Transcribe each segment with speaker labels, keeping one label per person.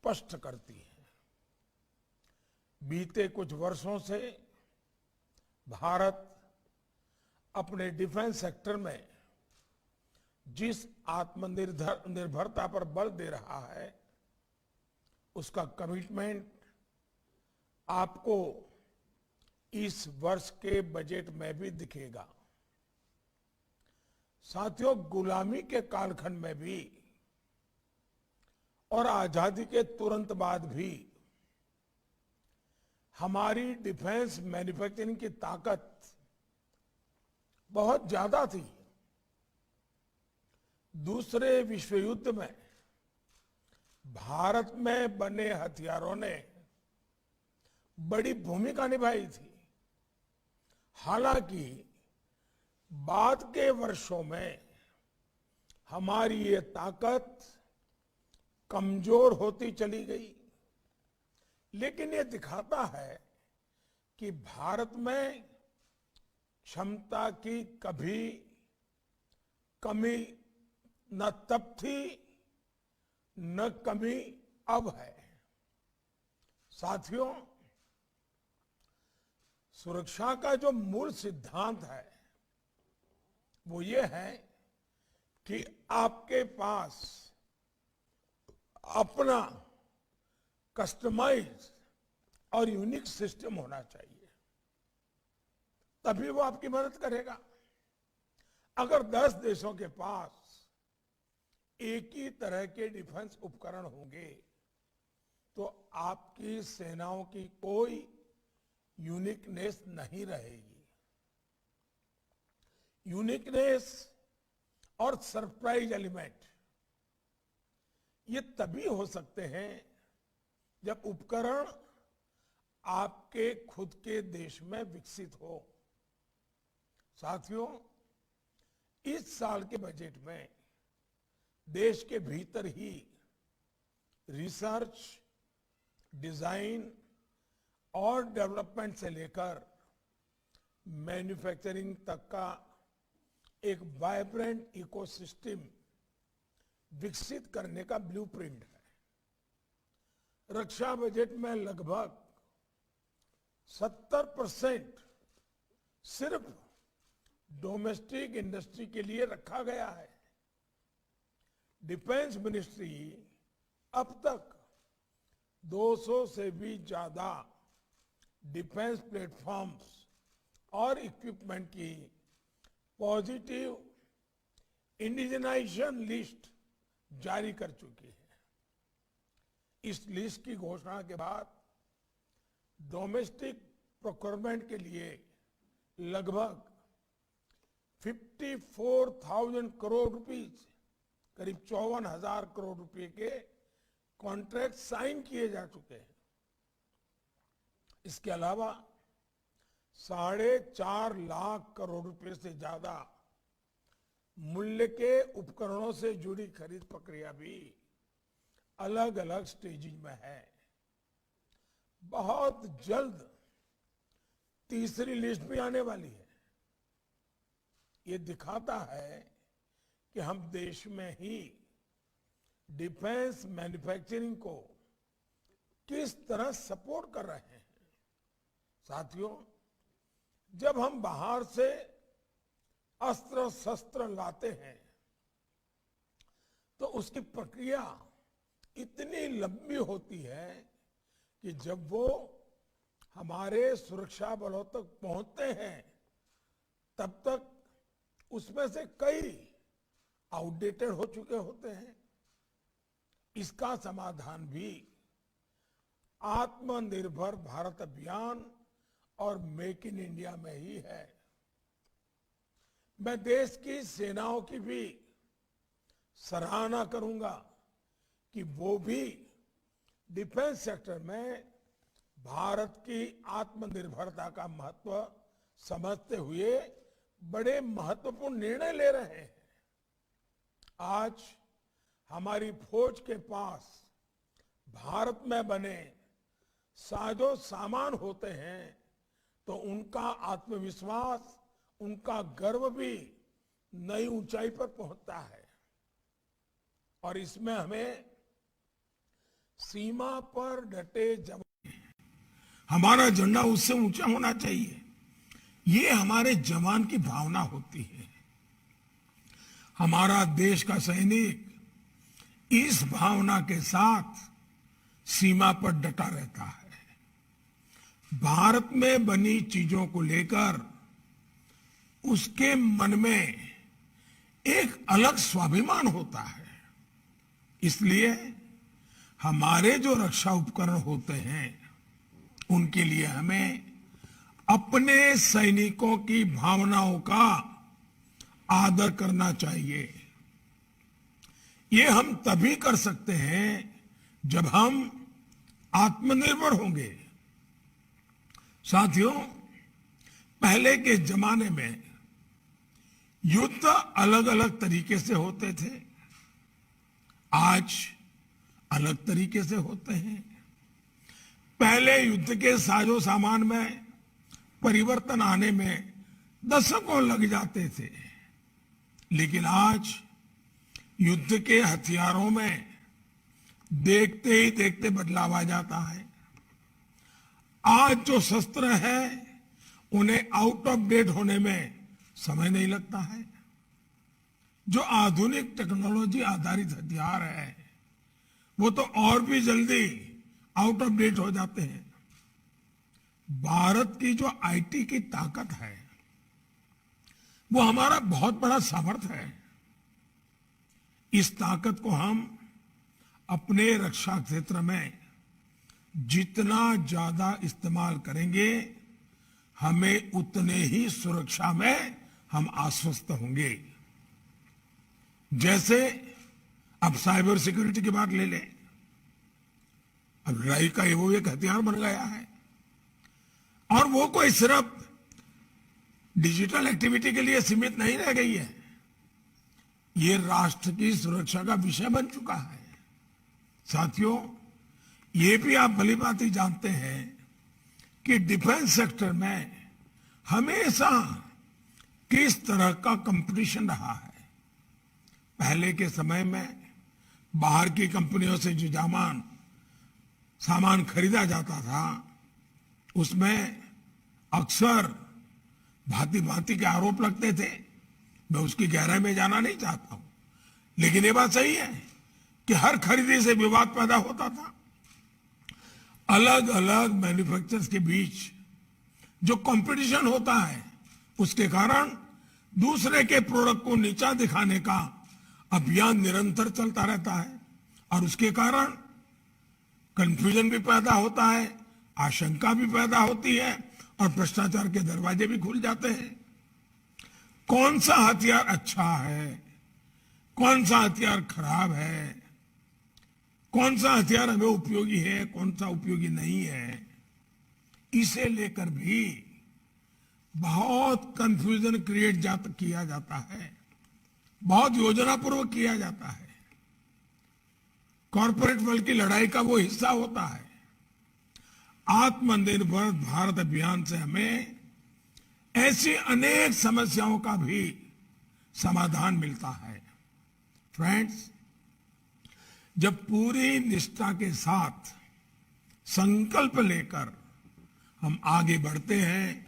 Speaker 1: स्पष्ट करती है। बीते कुछ वर्षों से भारत अपने डिफेंस सेक्टर में जिस आत्मनिर्भरता पर बल दे रहा है, उसका कमिटमेंट आपको इस वर्ष के बजट में भी दिखेगा। साथियों, गुलामी के कालखंड में भी और आजादी के तुरंत बाद भी हमारी डिफेंस मैन्युफैक्चरिंग की ताकत बहुत ज्यादा थी। दूसरे विश्व युद्ध में भारत में बने हथियारों ने बड़ी भूमिका निभाई थी। हालांकि बाद के वर्षों में हमारी ये ताकत कमजोर होती चली गई, लेकिन ये दिखाता है कि भारत में क्षमता की कभी कमी न तब थी न कमी अब है। साथियों, सुरक्षा का जो मूल सिद्धांत है वो ये है कि आपके पास अपना कस्टमाइज और यूनिक सिस्टम होना चाहिए, तभी वो आपकी मदद करेगा। अगर 10 देशों के पास एक ही तरह के डिफेंस उपकरण होंगे तो आपकी सेनाओं की कोई यूनिकनेस नहीं रहेगी। यूनिकनेस और सरप्राइज एलिमेंट ये तभी हो सकते हैं जब उपकरण आपके खुद के देश में विकसित हो। साथियों, इस साल के बजट में देश के भीतर ही रिसर्च, डिजाइन और डेवलपमेंट से लेकर मैन्युफैक्चरिंग तक का एक वाइब्रेंट इकोसिस्टम विकसित करने का ब्लूप्रिंट है। रक्षा बजट में लगभग 70% सिर्फ डोमेस्टिक इंडस्ट्री के लिए रखा गया है। डिफेंस मिनिस्ट्री अब तक 200 से भी ज्यादा डिफेंस प्लेटफॉर्म्स और इक्विपमेंट की पॉजिटिव इंडिजनाइजेशन लिस्ट जारी कर चुकी है। इस लिस्ट की घोषणा के बाद डोमेस्टिक प्रोक्योरमेंट के लिए लगभग 54,000 करोड़ रुपीस, करीब 54,000 करोड़ रुपए के कॉन्ट्रैक्ट साइन किए जा चुके हैं। इसके अलावा 4.5 लाख करोड़ रुपए से ज्यादा मूल्य के उपकरणों से जुड़ी खरीद प्रक्रिया भी अलग अलग स्टेजिंग में है। बहुत जल्द तीसरी लिस्ट भी आने वाली है। ये दिखाता है कि हम देश में ही डिफेंस मैन्युफैक्चरिंग को किस तरह सपोर्ट कर रहे हैं। साथियों, जब हम बाहर से अस्त्र शस्त्र लाते हैं तो उसकी प्रक्रिया इतनी लंबी होती है कि जब वो हमारे सुरक्षा बलों तक पहुंचते हैं तब तक उसमें से कई आउटडेटेड हो चुके होते हैं। इसका समाधान भी आत्मनिर्भर भारत अभियान और मेक इन इंडिया में ही है। मैं देश की सेनाओं की भी सराहना करूंगा कि वो भी डिफेंस सेक्टर में भारत की आत्मनिर्भरता का महत्व समझते हुए बड़े महत्वपूर्ण निर्णय ले रहे हैं। आज हमारी फौज के पास भारत में बने साजो सामान होते हैं तो उनका आत्मविश्वास, उनका गर्व भी नई ऊंचाई पर पहुंचता है। और इसमें हमें सीमा पर डटे जवान, हमारा झंडा उससे ऊंचा होना चाहिए। ये हमारे जवान की भावना होती है। हमारा देश का सैनिक इस भावना के साथ सीमा पर डटा रहता है। भारत में बनी चीजों को लेकर उसके मन में एक अलग स्वाभिमान होता है। इसलिए हमारे जो रक्षा उपकरण होते हैं उनके लिए हमें अपने सैनिकों की भावनाओं का आदर करना चाहिए। ये हम तभी कर सकते हैं जब हम आत्मनिर्भर होंगे। साथियों, पहले के जमाने में युद्ध अलग अलग तरीके से होते थे, आज अलग तरीके से होते हैं। पहले युद्ध के साजो सामान में परिवर्तन आने में दशकों लग जाते थे, लेकिन आज युद्ध के हथियारों में देखते ही देखते बदलाव आ जाता है। आज जो शस्त्र है उन्हें आउट ऑफ डेट होने में समय नहीं लगता है। जो आधुनिक टेक्नोलॉजी आधारित हथियार है वो तो और भी जल्दी आउट ऑफ डेट हो जाते हैं। भारत की जो आईटी की ताकत है वो हमारा बहुत बड़ा सामर्थ्य है। इस ताकत को हम अपने रक्षा क्षेत्र में जितना ज्यादा इस्तेमाल करेंगे हमें उतने ही सुरक्षा में हम आश्वस्त होंगे। जैसे अब साइबर सिक्योरिटी की बात ले लें, अब लड़ाई का वो एक हथियार बन गया है और वो कोई सिर्फ डिजिटल एक्टिविटी के लिए सीमित नहीं रह गई है, ये राष्ट्र की सुरक्षा का विषय बन चुका है। साथियों, ये भी आप भली बात ही जानते हैं कि डिफेंस सेक्टर में हमेशा किस तरह का कंपटीशन रहा है। पहले के समय में बाहर की कंपनियों से जो सामान खरीदा जाता था उसमें अक्सर भांति भांति के आरोप लगते थे। मैं उसकी गहराई में जाना नहीं चाहता हूं, लेकिन ये बात सही है कि हर खरीदी से विवाद पैदा होता था। अलग अलग मैन्युफैक्चरर्स के बीच जो कंपटीशन होता है उसके कारण दूसरे के प्रोडक्ट को नीचा दिखाने का अभियान निरंतर चलता रहता है और उसके कारण कंफ्यूजन भी पैदा होता है, आशंका भी पैदा होती है और भ्रष्टाचार के दरवाजे भी खुल जाते हैं। कौन सा हथियार अच्छा है, कौन सा हथियार खराब है, कौन सा हथियार हमें उपयोगी है, कौन सा उपयोगी नहीं है, इसे लेकर भी बहुत कंफ्यूजन किया जाता है, बहुत योजनापूर्वक किया जाता है। कॉरपोरेट वर्ल्ड की लड़ाई का वो हिस्सा होता है। आत्मनिर्भर भारत अभियान से हमें ऐसी अनेक समस्याओं का भी समाधान मिलता है। फ्रेंड्स, जब पूरी निष्ठा के साथ संकल्प लेकर हम आगे बढ़ते हैं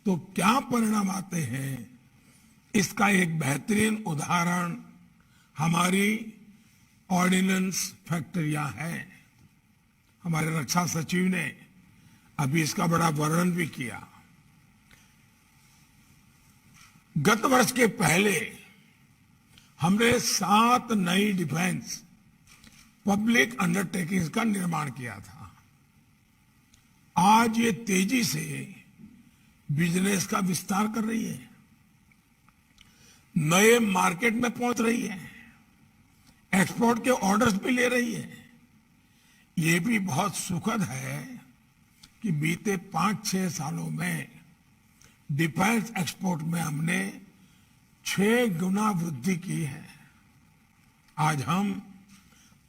Speaker 1: तो क्या परिणाम आते हैं, इसका एक बेहतरीन उदाहरण हमारी ऑर्डिनेंस फैक्ट्रियां हैं। हमारे रक्षा सचिव ने अभी इसका बड़ा वर्णन भी किया। गत वर्ष के पहले हमने 7 नई डिफेंस पब्लिक अंडरटेकिंग्स का निर्माण किया था। आज ये तेजी से बिजनेस का विस्तार कर रही है, नए मार्केट में पहुंच रही है, एक्सपोर्ट के ऑर्डर्स भी ले रही है। ये भी बहुत सुखद है कि बीते 5-6 सालों में डिफेंस एक्सपोर्ट में हमने 6 गुना वृद्धि की है। आज हम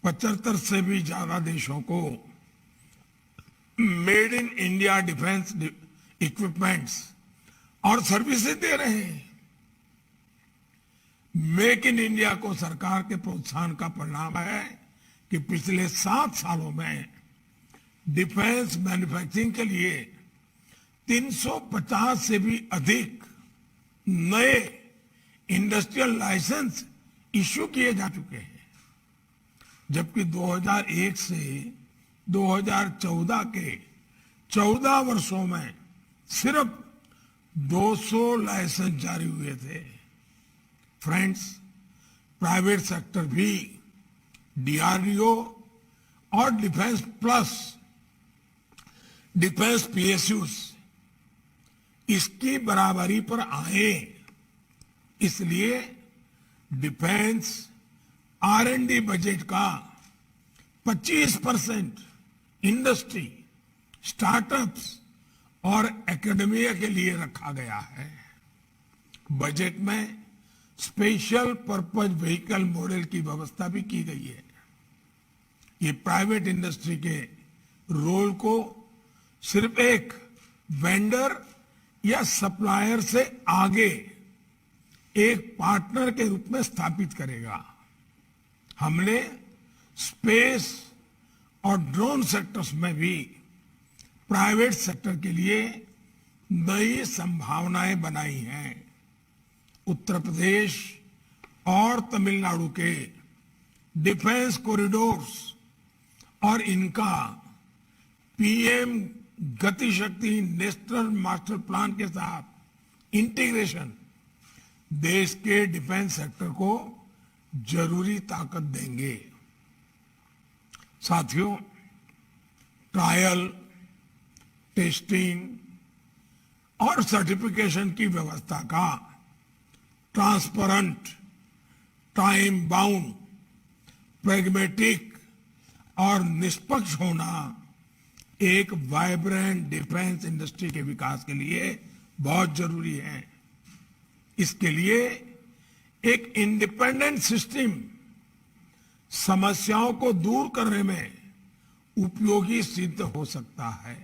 Speaker 1: 75 से भी ज्यादा देशों को made in India defence equipments और सर्विसेज दे रहे हैं। मेक इन इंडिया को सरकार के प्रोत्साहन का परिणाम है कि पिछले 7 सालों में डिफेंस मैन्युफैक्चरिंग के लिए 350 से भी अधिक नए इंडस्ट्रियल लाइसेंस इश्यू किए जा चुके हैं, जबकि 2001 से 2014 के 14 वर्षों में सिर्फ 200 लाइसेंस जारी हुए थे। फ्रेंड्स, प्राइवेट सेक्टर भी डीआरडीओ और डिफेंस प्लस डिफेंस पीएसयूज इसकी बराबरी पर आए, इसलिए डिफेंस आर&डी बजट का 25% इंडस्ट्री, स्टार्टअप्स और एकेडमिया के लिए रखा गया है। बजट में स्पेशल पर्पज व्हीकल मॉडल की व्यवस्था भी की गई है। ये प्राइवेट इंडस्ट्री के रोल को सिर्फ एक वेंडर या सप्लायर से आगे एक पार्टनर के रूप में स्थापित करेगा। हमने स्पेस और ड्रोन सेक्टर्स में भी प्राइवेट सेक्टर के लिए नई संभावनाएं बनाई हैं। उत्तर प्रदेश और तमिलनाडु के डिफेंस कॉरिडोर्स और इनका पीएम गति शक्ति नेशनल मास्टर प्लान के साथ इंटीग्रेशन देश के डिफेंस सेक्टर को जरूरी ताकत देंगे। साथियों, ट्रायल, टेस्टिंग और सर्टिफिकेशन की व्यवस्था का ट्रांसपेरेंट, टाइम बाउंड, प्रैग्मेटिक और निष्पक्ष होना एक वाइब्रेंट डिफेंस इंडस्ट्री के विकास के लिए बहुत जरूरी है। इसके लिए एक इंडिपेंडेंट सिस्टम समस्याओं को दूर करने में उपयोगी सिद्ध हो सकता है।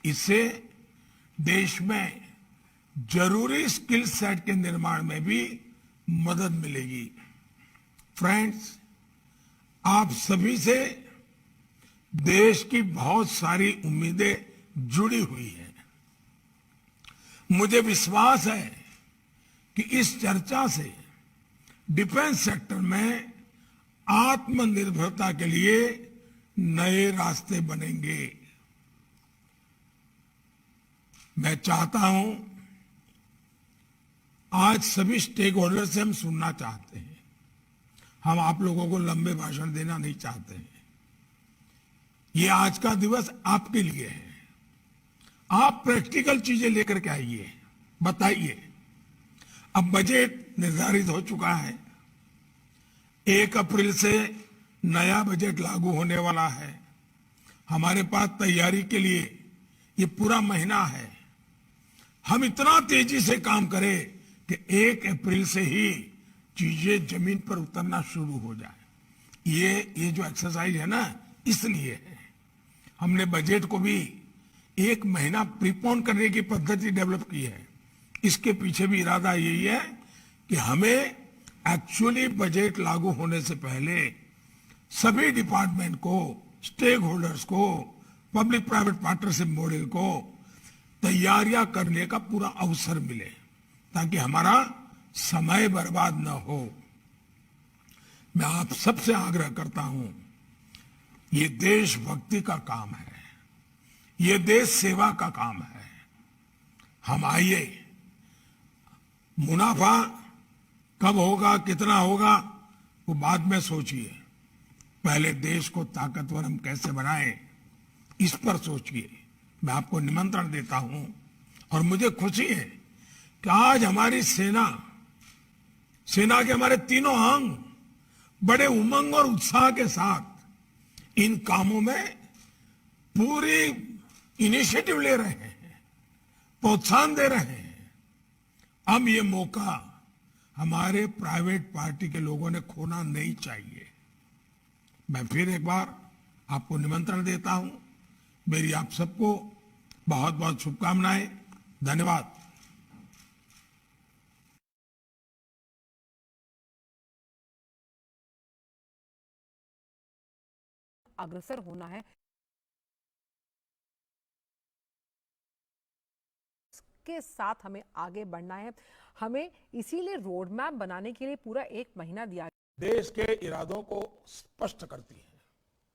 Speaker 1: इससे देश में जरूरी स्किल सेट के निर्माण में भी मदद मिलेगी। फ्रेंड्स, आप सभी से देश की बहुत सारी उम्मीदें जुड़ी हुई हैं। मुझे विश्वास है कि इस चर्चा से डिफेंस सेक्टर में आत्मनिर्भरता के लिए नए रास्ते बनेंगे। मैं चाहता हूं, आज सभी स्टेक होल्डर से हम सुनना चाहते हैं। हम आप लोगों को लंबे भाषण देना नहीं चाहते हैं। ये आज का दिवस आपके लिए है। आप प्रैक्टिकल चीजें लेकर के आइए, बताइए। अब बजट निर्धारित हो चुका है। 1 अप्रैल से नया बजट लागू होने वाला है। हमारे पास तैयारी के लिए ये पूरा महीना है। हम इतना तेजी से काम करें कि 1 अप्रैल से ही चीजें जमीन पर उतरना शुरू हो जाए। ये जो एक्सरसाइज है ना, इसलिए है। हमने बजट को भी 1 महीना प्रीपोन करने की पद्धति डेवलप की है। इसके पीछे भी इरादा यही है कि हमें एक्चुअली बजट लागू होने से पहले सभी डिपार्टमेंट को, स्टेक होल्डर्स को, पब्लिक प्राइवेट पार्टनरशिप मॉडल को तैयारियां करने का पूरा अवसर मिले, ताकि हमारा समय बर्बाद न हो। मैं आप सबसे आग्रह करता हूं, ये देशभक्ति का काम है, ये देश सेवा का काम है। हम आइए, मुनाफा कब होगा, कितना होगा, वो बाद में सोचिए। पहले देश को ताकतवर हम कैसे बनाएं, इस पर सोचिए। मैं आपको निमंत्रण देता हूं और मुझे खुशी है कि आज हमारी सेना के हमारे तीनों अंग बड़े उमंग और उत्साह के साथ इन कामों में पूरी इनिशिएटिव ले रहे हैं, प्रोत्साहन दे रहे हैं। अब ये मौका हमारे प्राइवेट पार्टी के लोगों ने खोना नहीं चाहिए। मैं फिर एक बार आपको निमंत्रण देता हूं। मेरी आप सबको बहुत बहुत शुभकामनाएं। धन्यवाद।
Speaker 2: अग्रसर होना है, के साथ हमें आगे बढ़ना है। हमें इसीलिए रोड मैप बनाने के लिए पूरा 1 महीना दिया।
Speaker 1: देश के इरादों को स्पष्ट करती है।